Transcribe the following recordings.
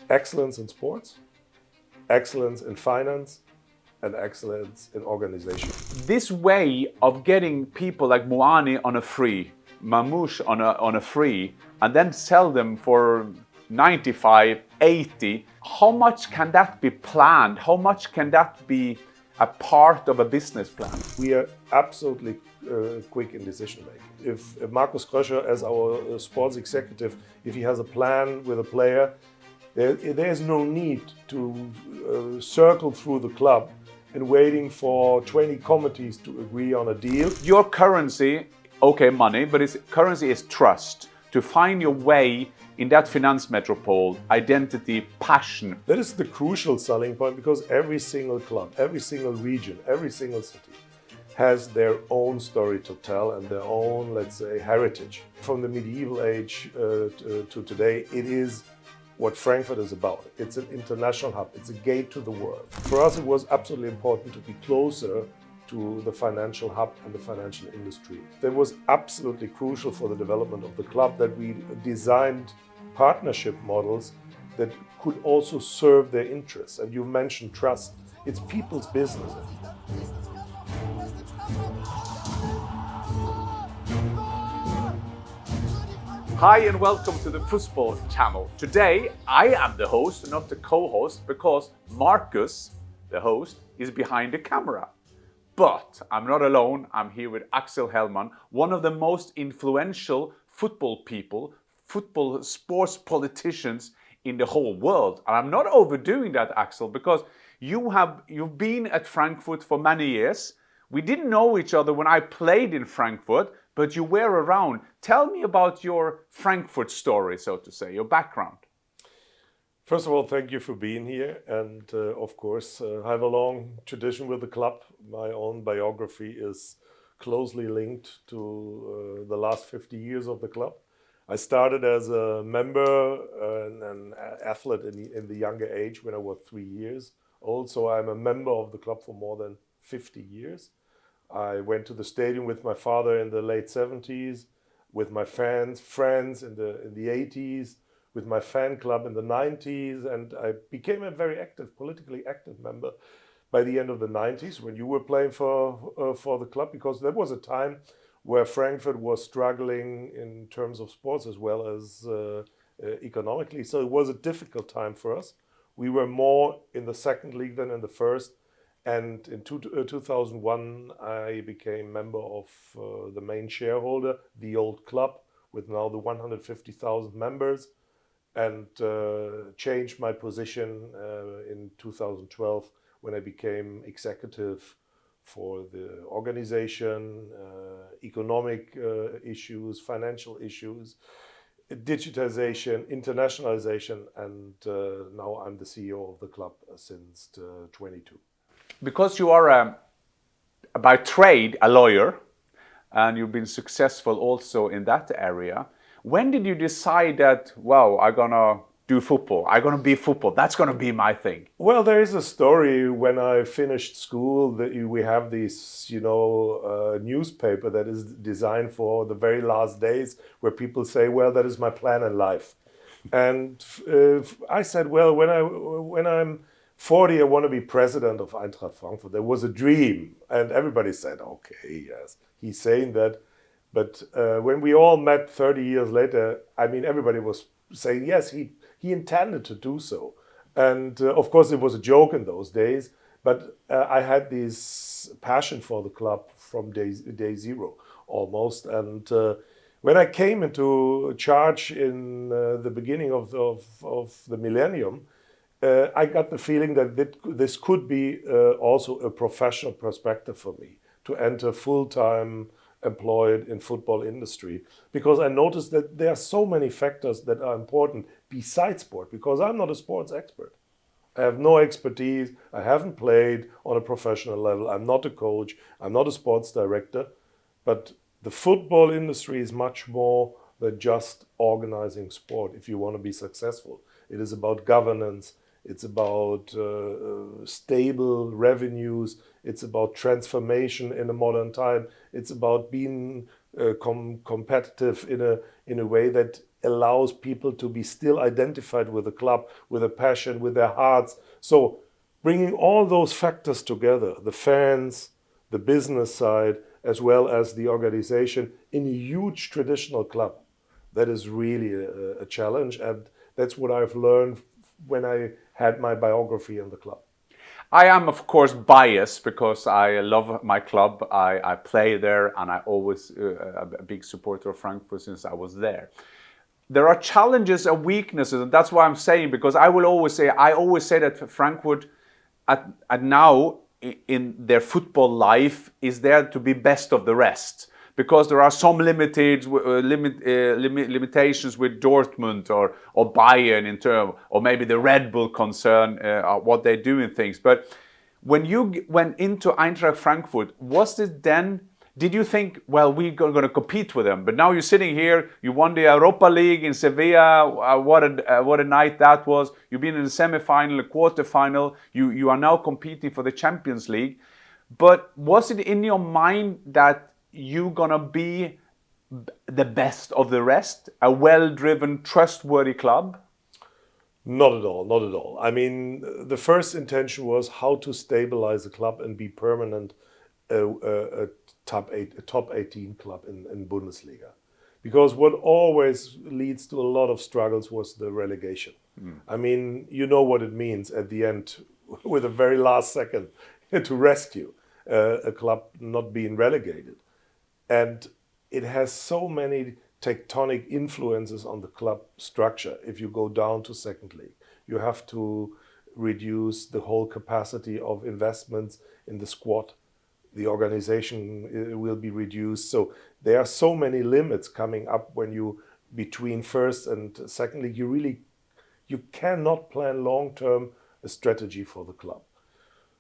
Excellence in sports, excellence in finance, and excellence in organization. This way of getting people like Moani on a free, Mamouche on a free, and then sell them for 95, 80, how much can that be planned? How much can that be a part of a business plan? We are absolutely quick in decision making. If Markus Kröscher, as our sports executive, if he has a plan with a player, there is no need to circle through the club and waiting for 20 committees to agree on a deal. Your currency, okay, money, but its currency is trust. To find your way in that finance metropole, identity, passion. That is the crucial selling point, because every single club, every single region, every single city has their own story to tell and their own, let's say, heritage. From the medieval age to today, it is what Frankfurt is about. It's an international hub. It's a gate to the world. For us, it was absolutely important to be closer to the financial hub and the financial industry. That was absolutely crucial for the development of the club, that we designed partnership models that could also serve their interests. And you mentioned trust. It's people's business. Hi and welcome to the Fussball Channel. Today I am the host, not the co-host, because Marcus, the host, is behind the camera. But I'm not alone. I'm here with Axel Hellmann, one of the most influential football people, football sports politicians in the whole world. And I'm not overdoing that, Axel, because you've been at Frankfurt for many years. We didn't know each other when I played in Frankfurt, but you were around. Tell me about your Frankfurt story, so to say, your background. First of all, thank you for being here. And of course, I have a long tradition with the club. My own biography is closely linked to the last 50 years of the club. I started as a member and an athlete in the younger age when I was 3 years old. So I'm a member of the club for more than 50 years. I went to the stadium with my father in the late 70s, with my friends in the 80s, with my fan club in the 90s, and I became a very politically active member by the end of the 90s when you were playing for the club, because there was a time where Frankfurt was struggling in terms of sports as well as economically. So it was a difficult time for us. We were more in the second league than in the first. And in 2001, I became member of the main shareholder, the old club, with now the 150,000 members, and changed my position in 2012 when I became executive for the organization, economic issues, financial issues, digitization, internationalization, and now I'm the CEO of the club since 22. Because you are by trade a lawyer, and you've been successful also in that area, when did you decide that, wow, I'm gonna do football, I'm gonna be football, that's gonna be my thing? Well, there is a story. When I finished school, we have this, newspaper that is designed for the very last days, where people say, well, that is my plan in life. And I said, well, when I'm 40, I want to be president of Eintracht Frankfurt. There was a dream, and everybody said, okay, yes, he's saying that. But when we all met 30 years later, I mean, everybody was saying, yes, he intended to do so. And of course, it was a joke in those days, but I had this passion for the club from day zero, almost. And when I came into charge in the beginning of the millennium, I got the feeling that this could be also a professional perspective for me to enter full-time employed in football industry, because I noticed that there are so many factors that are important besides sport, because I'm not a sports expert. I have no expertise. I haven't played on a professional level. I'm not a coach. I'm not a sports director. But the football industry is much more than just organizing sport if you want to be successful. It is about governance. It's about stable revenues. It's about transformation in a modern time. It's about being competitive in a way that allows people to be still identified with the club, with a passion, with their hearts. So bringing all those factors together, the fans, the business side, as well as the organization in a huge traditional club, that is really a challenge. And that's what I've learned when I had my biography in the club. I am, of course, biased because I love my club. I play there, and I always a big supporter of Frankfurt since I was there. There are challenges and weaknesses, and that's why I'm saying, because I always say that Frankfurt at now in their football life is there to be best of the rest, because there are some limitations with Dortmund or Bayern in term, or maybe the Red Bull concern what they do in things. But when you went into Eintracht Frankfurt, was it then? Did you think, well, we're going to compete with them? But now you're sitting here, you won the Europa League in Sevilla, what a night that was. You've been in the semi-final, the quarter-final. You are now competing for the Champions League. But was it in your mind that you're going to be the best of the rest, a well-driven, trustworthy club? Not at all, not at all. I mean, the first intention was how to stabilize the club and be permanent a top 18 club in Bundesliga. Because what always leads to a lot of struggles was the relegation. I mean, you know what it means at the end, with the very last second, to rescue a club not being relegated. And it has so many tectonic influences on the club structure. If you go down to second league, you have to reduce the whole capacity of investments in the squad. The organization will be reduced. So there are so many limits coming up when you, between first and second league, you cannot plan long-term a strategy for the club.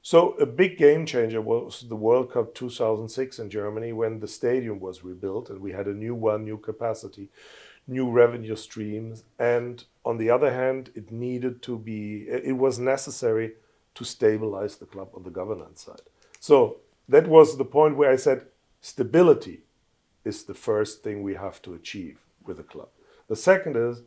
So a big game changer was the World Cup 2006 in Germany, when the stadium was rebuilt and we had a new capacity, new revenue streams. And on the other hand, it was necessary to stabilize the club on the governance side. So that was the point where I said stability is the first thing we have to achieve with the club. The second is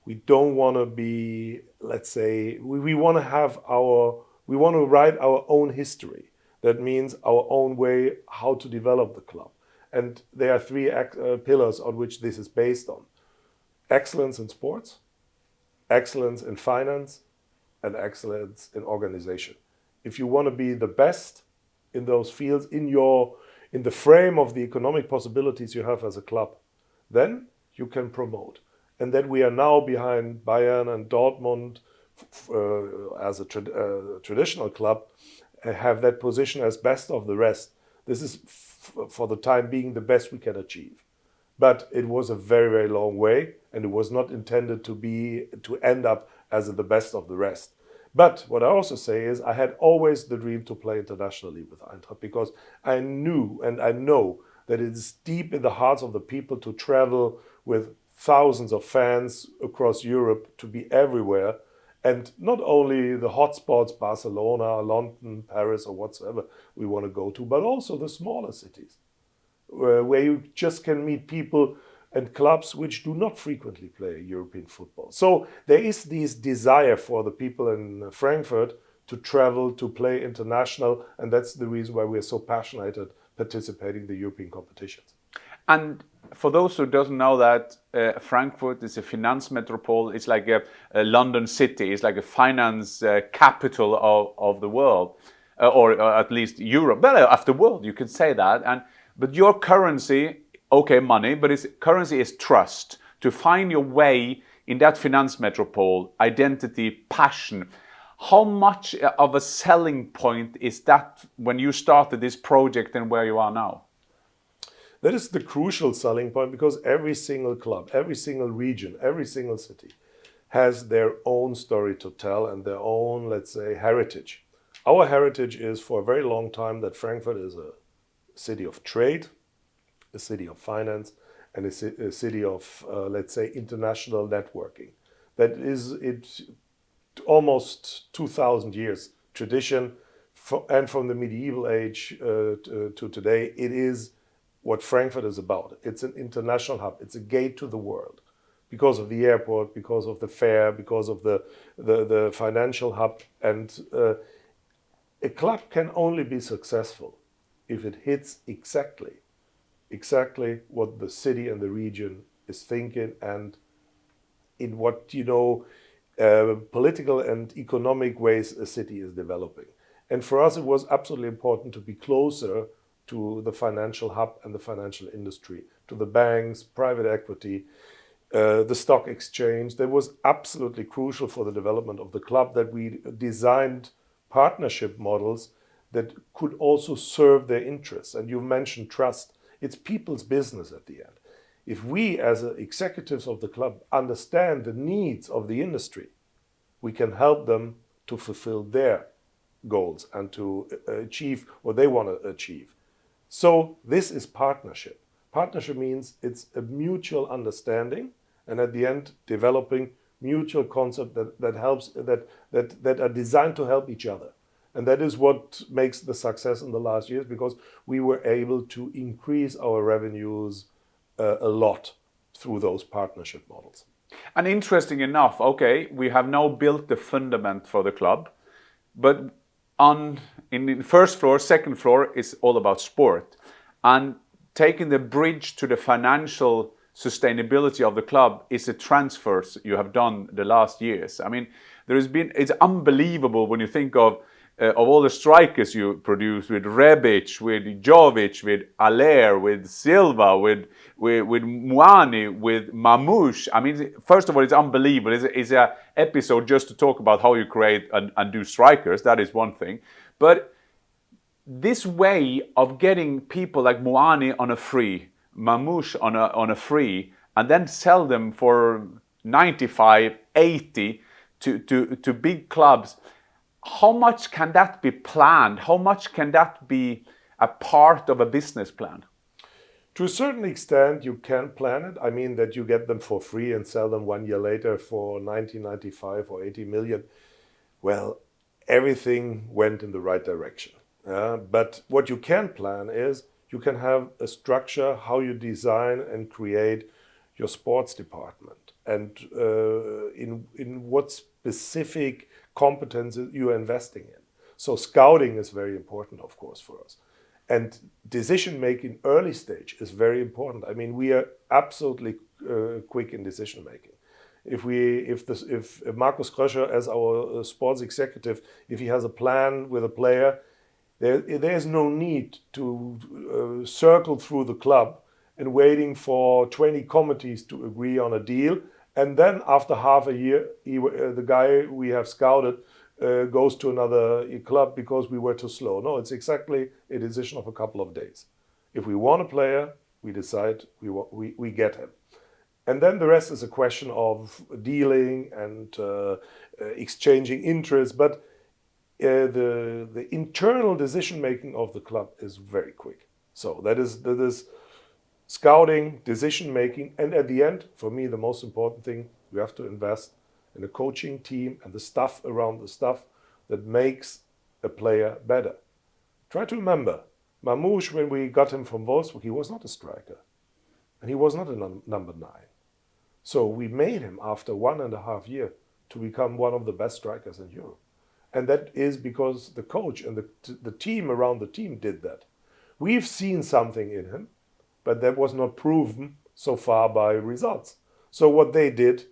we don't want to be, let's say, we want to write our own history. That means our own way how to develop the club. And there are three pillars on which this is based on. Excellence in sports, excellence in finance, and excellence in organization. If you want to be the best in those fields, in the frame of the economic possibilities you have as a club, then you can promote. And that we are now behind Bayern and Dortmund as a traditional club, have that position as best of the rest. This is for the time being the best we can achieve. But it was a very, very long way, and it was not intended to end up as the best of the rest. But what I also say is I had always the dream to play internationally with Eintracht, because I knew and I know that it is deep in the hearts of the people to travel with thousands of fans across Europe, to be everywhere. And not only the hotspots, Barcelona, London, Paris, or whatsoever we want to go to, but also the smaller cities, where you just can meet people and clubs which do not frequently play European football. So there is this desire for the people in Frankfurt to travel, to play international, and that's the reason why we are so passionate at participating in the European competitions. And for those who don't know that, Frankfurt is a finance metropole. It's like a London city. It's like a finance capital of the world, or at least Europe. Well, of the world, you can say that. But your currency, okay, money, but its currency is trust. To find your way in that finance metropole, identity, passion. How much of a selling point is that when you started this project and where you are now? That is the crucial selling point, because every single club, every single region, every single city has their own story to tell and their own, let's say, heritage. Our heritage is for a very long time that Frankfurt is a city of trade, a city of finance, and a city of, let's say, international networking. That is it, almost 2,000 years tradition, and from the medieval age to today, it is what Frankfurt is about. It's an international hub. It's a gate to the world because of the airport, because of the fair, because of the financial hub. And a club can only be successful if it hits exactly what the city and the region is thinking, and in what, political and economic ways a city is developing. And for us, it was absolutely important to be closer to the financial hub and the financial industry, to the banks, private equity, the stock exchange. That was absolutely crucial for the development of the club, that we designed partnership models that could also serve their interests. And you mentioned trust. It's people's business at the end. If we, as executives of the club, understand the needs of the industry, we can help them to fulfill their goals and to achieve what they want to achieve. So this is partnership. Partnership means it's a mutual understanding, and at the end, developing mutual concepts that are designed to help each other. And that is what makes the success in the last years, because we were able to increase our revenues a lot through those partnership models. And interesting enough, okay, we have now built the fundament for the club, but in the first floor, second floor is all about sport. And taking the bridge to the financial sustainability of the club is the transfers you have done the last years. I mean, it's unbelievable when you think of all the strikers you produce, with Rebic, with Jovic, with Aller, with Silva, with Muani, with Mamouche. I mean, first of all, it's unbelievable. It's an episode just to talk about how you create and do strikers. That is one thing. But this way of getting people like Muani on a free, Mamouche on a free, and then sell them for 95, 80 to big clubs, how much can that be planned? How much can that be a part of a business plan? To a certain extent, you can plan it. I mean, that you get them for free and sell them 1 year later for 90, 95 or 80 million. Well, everything went in the right direction. But what you can plan is you can have a structure, how you design and create your sports department, and in what specific competences you are investing in. So scouting is very important, of course, for us. And decision making early stage is very important. I mean, we are absolutely quick in decision making. If Markus Kröscher, as our sports executive, if he has a plan with a player, there's no need to circle through the club and waiting for 20 committees to agree on a deal. And then after half a year, the guy we have scouted goes to another club because we were too slow. No, it's exactly a decision of a couple of days. If we want a player, we decide we get him. And then the rest is a question of dealing and exchanging interest. But the internal decision making of the club is very quick. So that is scouting, decision making, and at the end, for me, the most important thing, you have to invest in a coaching team and the stuff around the stuff that makes a player better. Try to remember, Mamouche, when we got him from Wolfsburg, he was not a striker, and he was not a number 9. So we made him after 1.5 years to become one of the best strikers in Europe. And that is because the coach and the team around the team did that. We've seen something in him, but that was not proven so far by results. So what they did,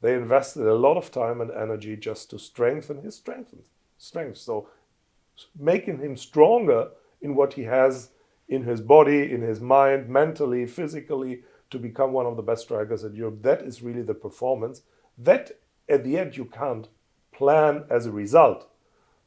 they invested a lot of time and energy just to strengthen his strength. So making him stronger in what he has in his body, in his mind, mentally, physically, to become one of the best strikers in Europe. That is really the performance. That, at the end, you can't plan as a result.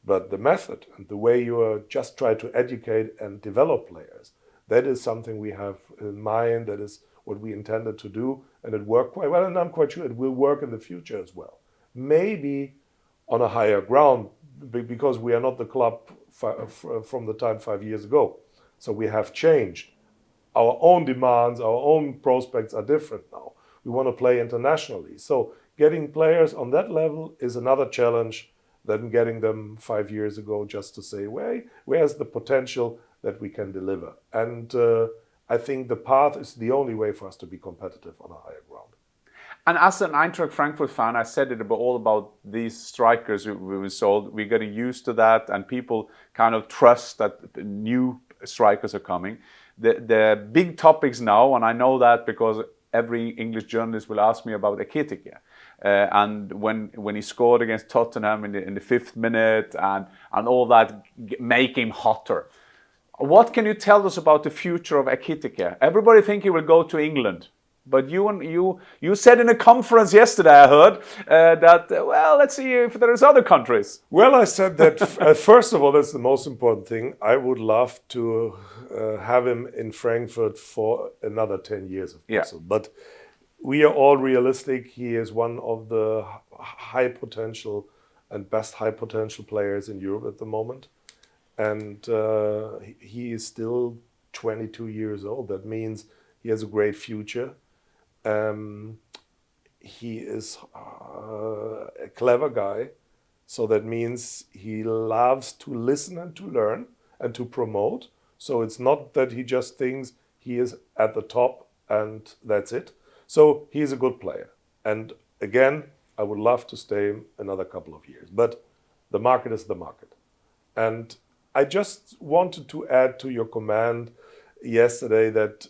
But the method and the way you just try to educate and develop players, that is something we have in mind. That is what we intended to do, and it worked quite well, and I'm quite sure it will work in the future as well. Maybe on a higher ground, because we are not the club from the time 5 years ago. So we have changed. Our own demands, our own prospects are different now. We want to play internationally. So getting players on that level is another challenge than getting them 5 years ago, just to say, where's the potential that we can deliver? And I think the path is the only way for us to be competitive on a higher ground. And as an Eintracht Frankfurt fan, I said it all about these strikers we sold. We're getting used to that, and people kind of trust that new strikers are coming. The big topics now, and I know that because every English journalist will ask me about Ekitiké. And when he scored against Tottenham in the 5th minute and all that, make him hotter. What can you tell us about the future of Ekitiké? Everybody think he will go to England. But you said in a conference yesterday, I heard, that, well, let's see if there is other countries. Well, I said that, first of all, that's the most important thing. I would love to have him in Frankfurt for another 10 years, if possible. But we are all realistic. He is one of the high potential and best high potential players in Europe at the moment. And he is still 22 years old. That means he has a great future. He is a clever guy, so that means he loves to listen and to learn and to promote. So it's not that he just thinks he is at the top and that's it. So he's a good player. And again, I would love to stay another couple of years, but the market is the market. And I just wanted to add to your comment yesterday that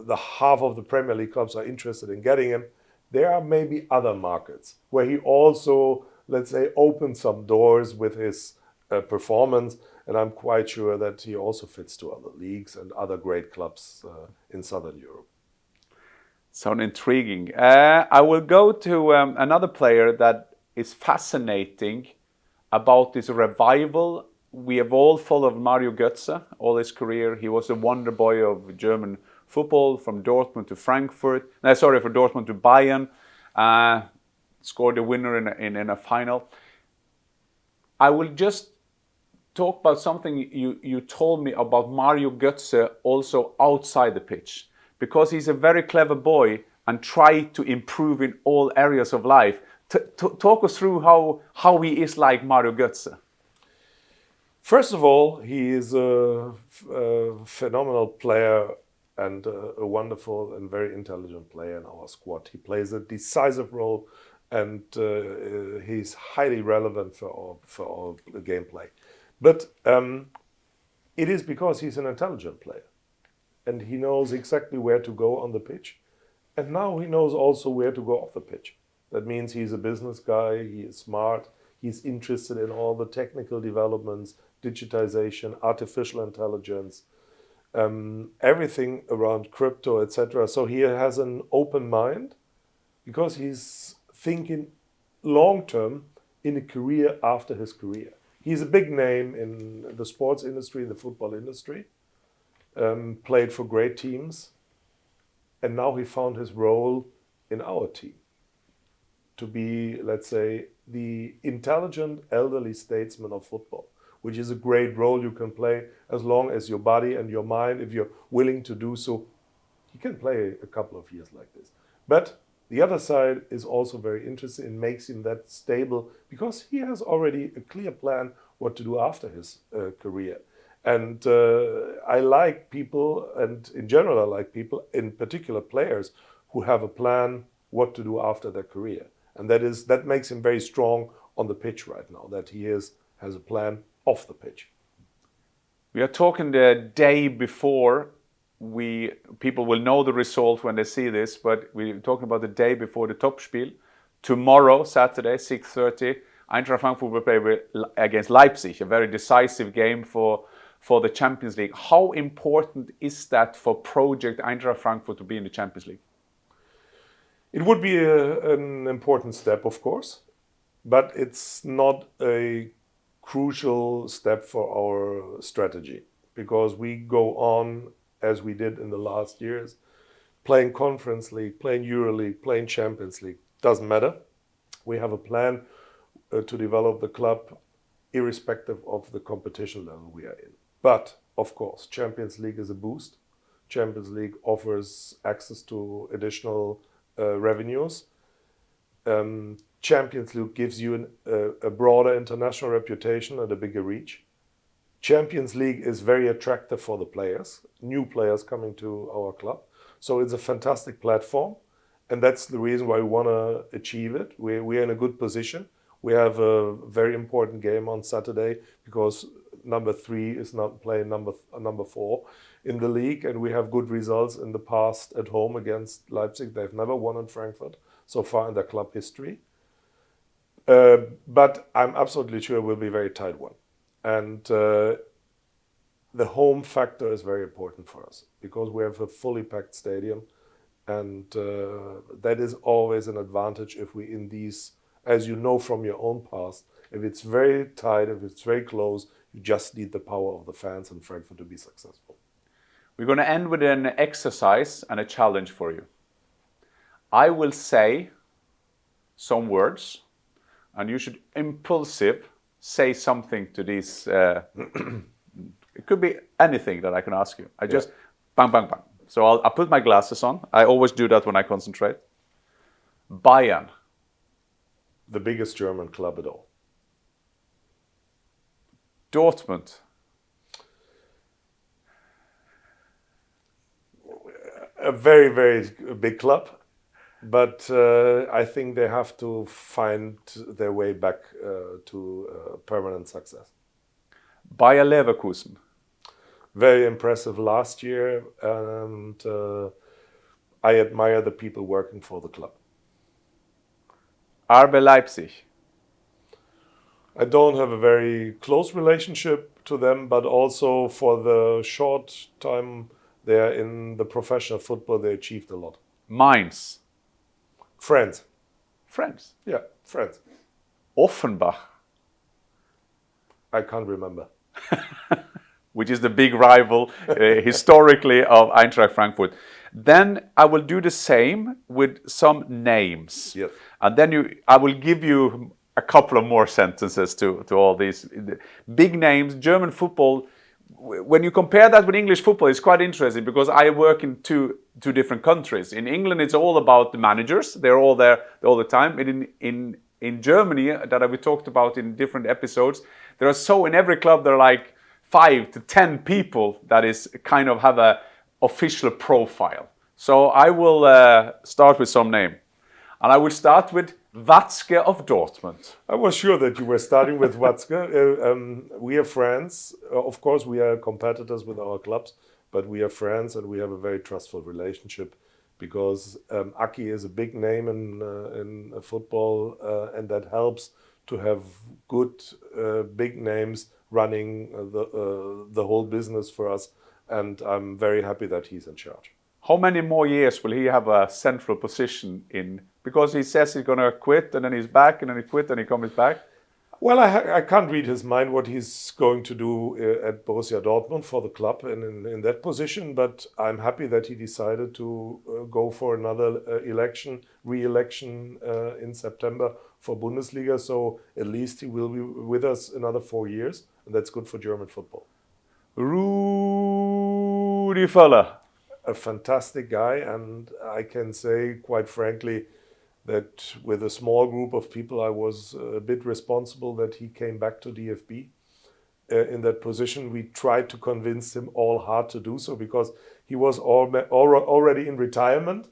the half of the Premier League clubs are interested in getting him. There are maybe other markets where he also, let's say, opened some doors with his performance. And I'm quite sure that he also fits to other leagues and other great clubs in Southern Europe. Sound intriguing. I will go to another player that is fascinating about this revival. We have all followed Mario Götze all his career. He was a wonder boy of German football, from Dortmund to Frankfurt. From Dortmund to Bayern. Scored a winner in a final. I will just talk about something you told me about Mario Götze also outside the pitch. Because he's a very clever boy and tried to improve in all areas of life. Talk us through how he is like Mario Götze. First of all, he is a phenomenal player and a wonderful and very intelligent player in our squad. He plays a decisive role, and he's highly relevant for our gameplay. But it is because he's an intelligent player, and he knows exactly where to go on the pitch, and now he knows also where to go off the pitch. That means he's a business guy, he is smart, he's interested in all the technical developments, digitization, artificial intelligence, everything around crypto, etc. So he has an open mind because he's thinking long term in a career after his career. He's a big name in the sports industry, the football industry, played for great teams, and now he found his role in our team to be, let's say, the intelligent elderly statesman of football, which is a great role you can play as long as your body and your mind, if you're willing to do so, he can play a couple of years like this. But the other side is also very interesting and makes him that stable because he has already a clear plan what to do after his career. And I like people, and in general I like people, in particular players, who have a plan what to do after their career. And that makes him very strong on the pitch right now, that he has a plan off the pitch. We are talking the day before. People will know the result when they see this, but we're talking about the day before the Topspiel. Tomorrow, Saturday, 6:30, Eintracht Frankfurt will play against Leipzig, a very decisive game for the Champions League. How important is that for Project Eintracht Frankfurt to be in the Champions League? It would be an important step, of course, but it's not a crucial step for our strategy because we go on as we did in the last years, playing Conference League, playing Euro League, playing Champions League. Doesn't matter. We have a plan to develop the club irrespective of the competition level we are in. But, of course, Champions League is a boost. Champions League offers access to additional revenues. Champions League gives you a broader international reputation and a bigger reach. Champions League is very attractive for the players, new players coming to our club. So it's a fantastic platform. And that's the reason why we want to achieve it. We're in a good position. We have a very important game on Saturday because number 3 is not playing number 4 in the league. And we have good results in the past at home against Leipzig. They've never won in Frankfurt so far in their club history. But I'm absolutely sure it will be a very tight one. And the home factor is very important for us because we have a fully packed stadium, and that is always an advantage if we in these, as you know from your own past, if it's very tight, if it's very close, you just need the power of the fans in Frankfurt to be successful. We're going to end with an exercise and a challenge for you. I will say some words, and you should impulsive say something to these. It could be anything that I can ask you. I just bang, bang, bang. So I'll put my glasses on. I always do that when I concentrate. Bayern. The biggest German club at all. Dortmund. A very, very big club. But I think they have to find their way back to permanent success. Bayer Leverkusen. Very impressive last year, and I admire the people working for the club. RB Leipzig. I don't have a very close relationship to them, but also for the short time they're in the professional football, they achieved a lot. Mainz. Friends. Friends. Yeah, friends. Offenbach. I can't remember. Which is the big rival historically of Eintracht Frankfurt. Then I will do the same with some names. Yes. And then I will give you a couple of more sentences to all these big names. German football, when you compare that with English football, it's quite interesting because I work in two different countries. In England, it's all about the managers. They're all there all the time. And in Germany, that we talked about in different episodes, there are in every club there are like 5 to 10 people that is kind of have a official profile. So I will start with some name. And I will start with Watzke of Dortmund. I was sure that you were starting with Watzke. We are friends. Of course, we are competitors with our clubs, but we are friends and we have a very trustful relationship because Aki is a big name in football and that helps to have good big names running the whole business for us, and I'm very happy that he's in charge. How many more years will he have a central position in? Because he says he's going to quit and then he's back and then he quit and he comes back. Well, I can't read his mind what he's going to do at Borussia Dortmund for the club and in that position, but I'm happy that he decided to go for another re-election in September for Bundesliga, so at least he will be with us another 4 years, and that's good for German football. Rudi Völler. A fantastic guy, and I can say quite frankly that with a small group of people I was a bit responsible that he came back to DFB in that position. We tried to convince him all hard to do so because he was already in retirement,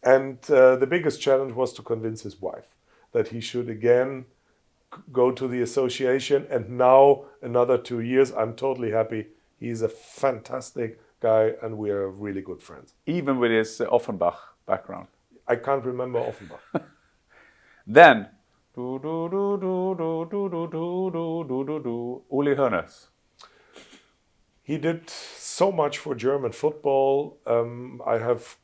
and the biggest challenge was to convince his wife that he should again go to the association, and now another 2 years. I'm totally happy. He's a fantastic guy and we are really good friends. Even with his Offenbach background. I can't remember Offenbach. Then, Uli Hoeneß. He did so much for German football. I have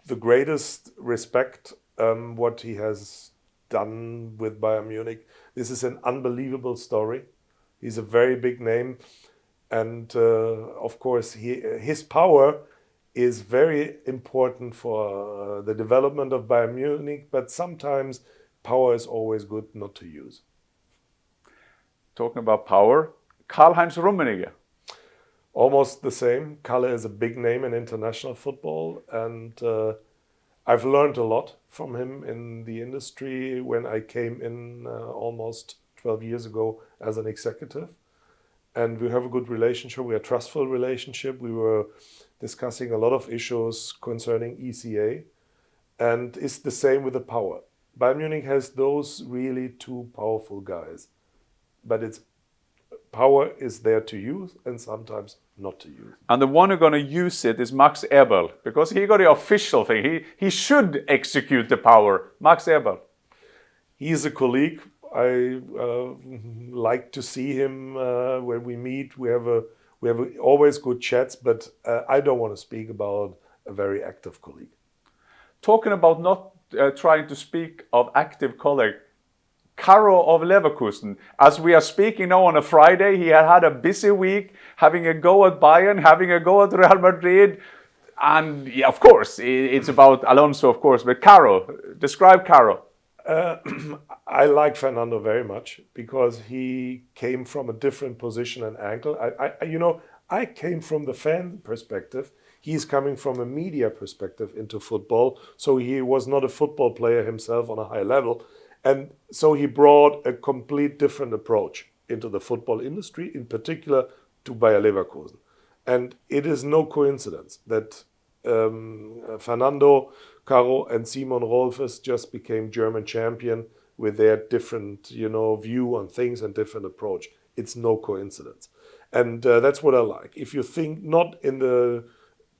the greatest respect what he has done with Bayern Munich. This is an unbelievable story. He's a very big name. And of course, his power is very important for the development of Bayern Munich, but sometimes power is always good not to use. Talking about power, Karl-Heinz Rummenigge. Almost the same. Kalle is a big name in international football, and I've learned a lot from him in the industry when I came in almost 12 years ago as an executive. and we have a good relationship. We have a trustful relationship. We were discussing a lot of issues concerning ECA, and it's the same with the power. Bayern Munich has those really two powerful guys, but it's power is there to use and sometimes not to use. And the one who's going to use it is Max Eberl, because he got the official thing. He should execute the power. Max Eberl. He is a colleague. I like to see him when we meet. We have always good chats, but I don't want to speak about a very active colleague. Talking about not trying to speak of active colleague, Caro of Leverkusen. As we are speaking now on a Friday, he had a busy week, having a go at Bayern, having a go at Real Madrid, and yeah, of course, it's about Alonso, of course. But Caro, describe Caro. I like Fernando very much because he came from a different position and angle. I came from the fan perspective. He's coming from a media perspective into football. So he was not a football player himself on a high level. And so he brought a complete different approach into the football industry, in particular to Bayer Leverkusen. And it is no coincidence that Fernando, Caro and Simon Rolfes just became German champion with their different, view on things and different approach. It's no coincidence. And that's what I like. If you think not in the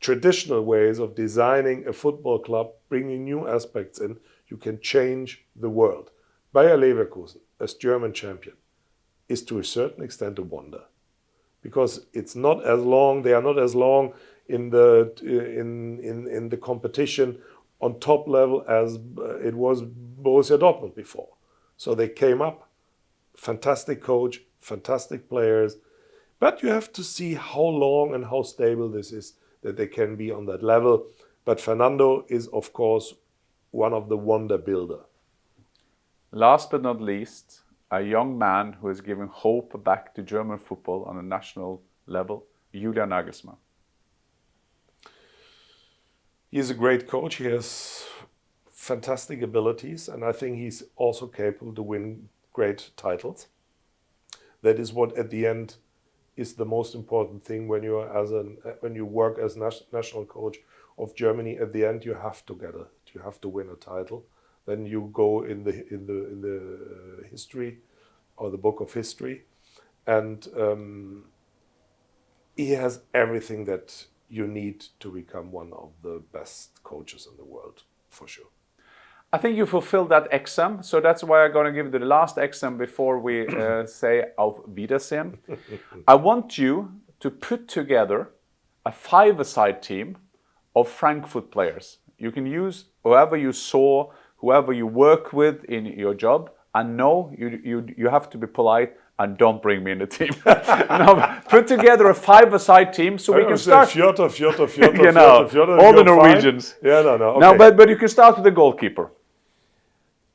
traditional ways of designing a football club, bringing new aspects in, you can change the world. Bayer Leverkusen, as German champion, is to a certain extent a wonder, because it's not as long. They are not as long in the competition on top level as it was Borussia Dortmund before. So they came up, fantastic coach, fantastic players, but you have to see how long and how stable this is that they can be on that level. But Fernando is, of course, one of the wonder builder. Last but not least, a young man who is giving hope back to German football on a national level, Julian Nagelsmann. He is a great coach. He has fantastic abilities, and I think he's also capable to win great titles. That is what, at the end, is the most important thing when you work as national coach of Germany. At the end, you have to win a title. Then you go in the history or the book of history, and he has everything that you need to become one of the best coaches in the world, for sure. I think you fulfilled that exam, so that's why I'm going to give you the last exam before we say Auf Wiedersehen. I want you to put together a five-a-side team of Frankfurt players. You can use whoever you saw, whoever you work with in your job, and no, you have to be polite and don't bring me in the team. No, put together a five-a-side team so we can start. Fjord, all the Norwegians. Fine. Yeah, no. Okay. No, but you can start with the goalkeeper.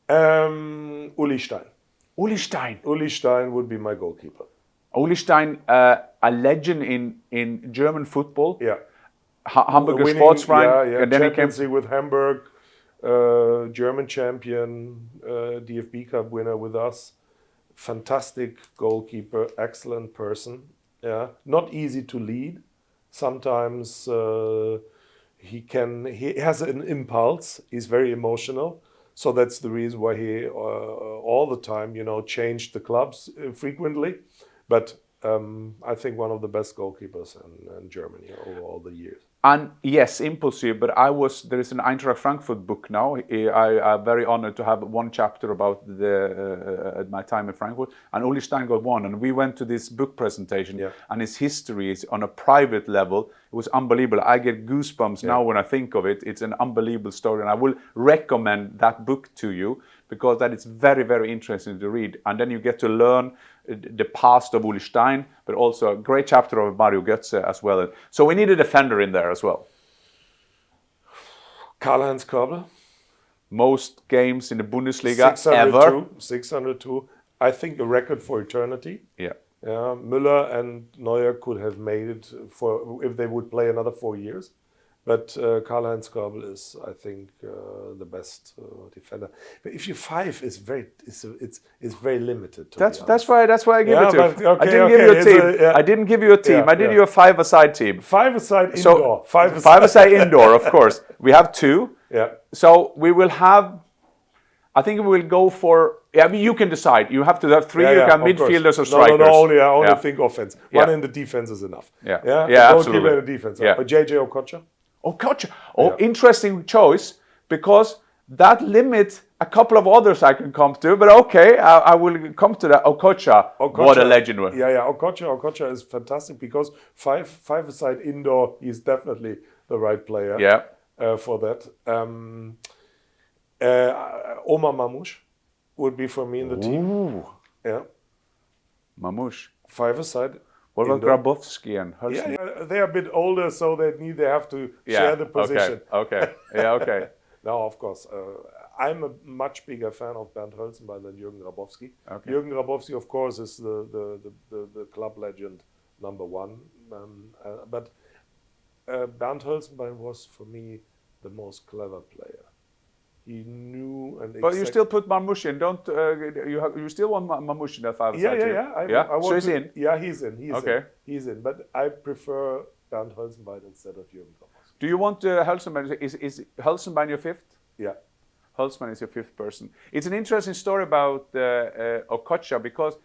Uli Stein. Uli Stein. Uli Stein would be my goalkeeper. Uli Stein, a legend in German football. Yeah. Hamburger Winning, Sportsverein. Yeah. And then Champions League with Hamburg, German champion, DFB Cup winner with us. Fantastic goalkeeper, excellent person. Yeah, not easy to lead. Sometimes he has an impulse. He's very emotional. So that's the reason why he all the time, changed the clubs frequently. But I think one of the best goalkeepers in Germany over all the years. And yes, impulsive, but there is an Eintracht Frankfurt book now. I'm very honored to have one chapter about my time in Frankfurt. And Uli Stein got one. And we went to this book presentation, and his history is on a private level. It was unbelievable. I get goosebumps now when I think of it. It's an unbelievable story. And I will recommend that book to you because that is very, very interesting to read. And then you get to learn the past of Uli Stein, but also a great chapter of Mario Götze as well. So we need a defender in there as well. Karl-Heinz Körbel. Most games in the Bundesliga ever. 602. I think a record for eternity. Yeah. Müller and Neuer could have made it if they would play another 4 years. But Karl-Heinz Körbel is, I think, the best defender. But if you 5 is it's very limited. That's why I give it to you. Okay, I didn't give you a team. I didn't give you a team. I did you a 5-a-side team. 5-a-side indoor. 5-a-side indoor, of course. We have 2. Yeah. So we will have. I think we will go for. I mean, you can decide. You have to have 3. You can midfielders or strikers. No, I only think offense. One in the defense is enough. Yeah, Don't absolutely. give it a defense. Yeah. But JJ Okocha. Okocha. Interesting choice, because that limits a couple of others I can come to. But okay, I will come to that. Okocha. What a legend. Yeah. Okocha is fantastic because 5-a-side indoor. He's definitely the right player. Yeah. For that. Omar Mamouche would be for me in the team. Ooh. Yeah. Mamouche. 5-a-side. What about Grabowski and Hudson? Yeah, they're a bit older, so they have to share the position. Okay. Yeah, okay. No, of course. I'm a much bigger fan of Bernd Hölzenbein than Jürgen Grabowski. Okay. Jürgen Grabowski, of course, is the club legend #1. But Bernd Hölzenbein was, for me, the most clever player. He knew and. But you still put Mamouche in, don't you still want Mamouche in that 5-a-side team? Yeah. So he's in. Yeah, he's in. He's in. But I prefer Bernd Hölzenbein instead of Jürgen Grabowski. Do you want Hölzenbein? Is Hölzenbein your 5th? Yeah. Hölzenbein is your 5th person. It's an interesting story about Okocha, because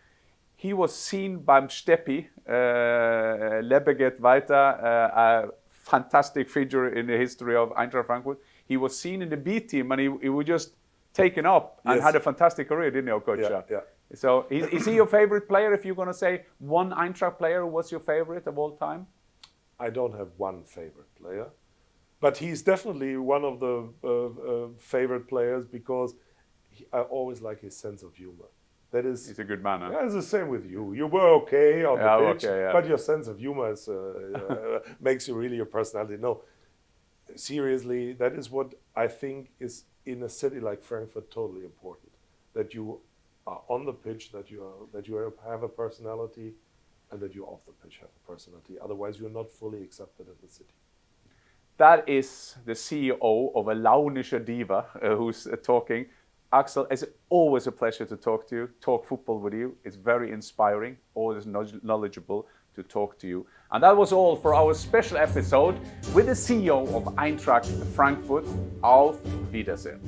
he was seen by Steppi, Lebe geht weiter, a fantastic figure in the history of Eintracht Frankfurt. He was seen in the B team, and he was just taken up and had a fantastic career, didn't he, Okocha? Yeah. So is he your favorite player? If you're going to say one Eintracht player, what's your favorite of all time? I don't have one favorite player, but he's definitely one of the favorite players because I always like his sense of humor. He's a good man. Huh? Yeah, it's the same with you. You were okay on the pitch, but your sense of humor is, makes you really your personality. No, seriously, that is what I think is in a city like Frankfurt totally important. That you are on the pitch, that you have a personality, and that you off the pitch have a personality. Otherwise, you're not fully accepted in the city. That is the CEO of a Launische Diva who's talking. Axel, it's always a pleasure to talk to you, talk football with you. It's very inspiring, always knowledgeable to talk to you. And that was all for our special episode with the CEO of Eintracht Frankfurt. Auf Wiedersehen.